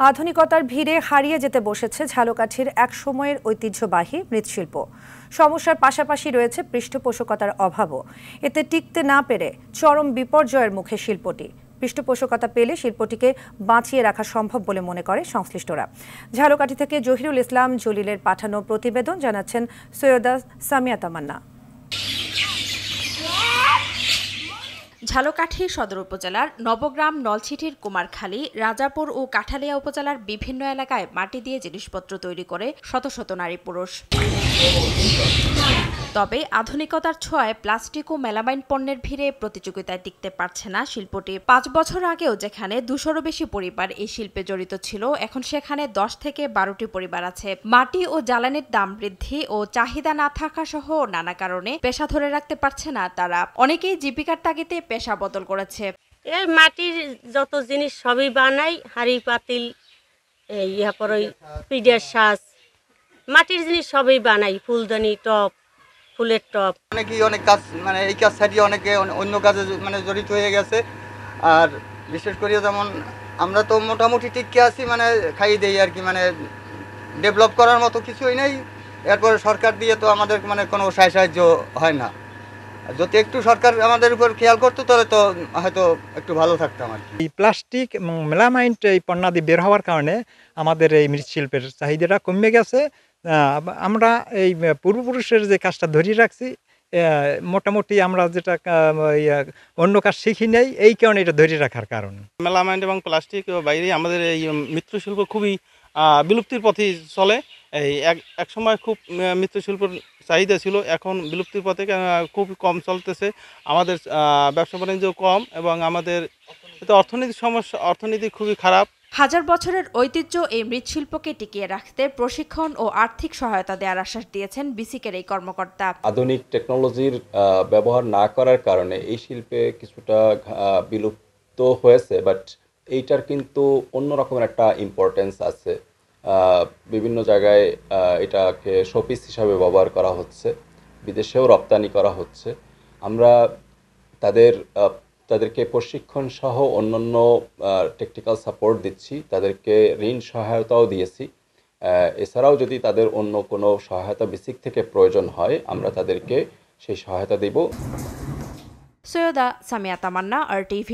আধুনিকতার ভিড়ে হারিয়ে যেতে বসেছে ঝালকাঠির এক সময়ের ঐতিহ্যবাহী মৃৎশিল্প। সমস্যার পাশাপাশি রয়েছে পৃষ্ঠপোষকতার অভাবও। এতে টিকতে না পেরে চরম বিপর্যয়ের মুখে শিল্পটি। পৃষ্ঠপোষকতা পেলে শিল্পটিকে বাঁচিয়ে রাখা সম্ভব বলে মনে করে সংশ্লিষ্টরা। ঝালকাঠি থেকে জহিরুল ইসলাম জলিলের পাঠানো প্রতিবেদন জানাচ্ছেন সৈয়দা সামিয়া তামান্না। ঝালকাঠি সদর উপজেলার নবগ্রাম, নলছিটির কুমারখালী, রাজাপুর ও কাঠালিয়া উপজেলার বিভিন্ন এলাকায় মাটি দিয়ে জিনিসপত্র তৈরি করে শত শত নারী পুরুষ। তবে আধুনিকতার ছোঁয়ায় প্লাস্টিক ও মেলামাইন পণ্যের ভিড়ে প্রতিযোগিতায় টিকতে পারছে না শিল্পটি। 5 বছর আগেও যেখানে 200-রও বেশি পরিবার এই শিল্পে জড়িত ছিল, এখন সেখানে 10 থেকে 12টি পরিবার আছে। মাটি ও জ্বালানির দাম বৃদ্ধি ও চাহিদা না থাকা সহ নানা কারণে পেশা ধরে রাখতে পারছে না তারা। অনেকেই জীবিকার তাগিদে পেশা বদল করেছে। এই মাটির যত জিনিস সবই বানাই, হাঁড়ি পাতিল, ওই পিঠের সাজ, মাটির জিনিস সবই বানাই, ফুলদানি, টপ, ফুলের টপ। অনেক কাজ এই কাজ ছাড়িয়ে অনেকে অন্য কাজে জড়িত হয়ে গেছে। আর বিশেষ করে যেমন আমরা তো মোটামুটি টিকে আছি, খাইয়ে দেই আর কি, ডেভেলপ করার মতো কিছুই নেই। এরপরে সরকার দিয়ে তো আমাদের কোনো সাহায্য হয় না। যদি একটু সরকার আমাদের উপর খেয়াল করতো তাহলে তো হয়তো একটু ভালো থাকতাম আর কি। এই প্লাস্টিক এবং মেলামাইন এই পণ্যাদি বের হওয়ার কারণে আমাদের এই মৃৎশিল্পের চাহিদাটা কমে গেছে। আমরা এই পূর্বপুরুষের যে কাজটা ধরিয়ে রাখছি, মোটামুটি আমরা যেটা অন্য কাজ শিখি নেই, এই কারণে এটা ধরিয়ে রাখার কারণ। মেলামাইন এবং প্লাস্টিক বাইরে আমাদের এই মৃৎশিল্প খুবই বিলুপ্তির পথে চলে। এই এক সময় খুব মৃৎশিল্পের চাহিদা ছিল, এখন বিলুপ্তির পথে খুব কম চলতেছে। আমাদের ব্যবসা বাণিজ্য কম এবং আমাদের অর্থনীতি খুবই খারাপ। হাজার বছরের ঐতিহ্য এই মৃৎশিল্পকে টিকিয়ে রাখতে প্রশিক্ষণ ও আর্থিক সহায়তা দেওয়ার আশ্বাস দিয়েছেন বিসিকের এই কর্মকর্তা। আধুনিক টেকনোলজির ব্যবহার না করার কারণে এই শিল্পে কিছুটা বিলুপ্ত হয়েছে, বাট এইটার কিন্তু অন্য রকমের একটা ইম্পর্টেন্স আছে। বিভিন্ন জায়গায় এটাকে শোপিস হিসাবে ব্যবহার করা হচ্ছে, বিদেশেও রপ্তানি করা হচ্ছে। আমরা তাদেরকে প্রশিক্ষণ সহ অন্যান্য টেকনিক্যাল সাপোর্ট দিচ্ছি, তাদেরকে ঋণ সহায়তাও দিয়েছি। এছাড়াও যদি তাদের অন্য কোনো সহায়তা বিসিক থেকে প্রয়োজন হয়, আমরা তাদেরকে সেই সহায়তা দেব। সৈয়দা সামিয়া তামান্না, RTV।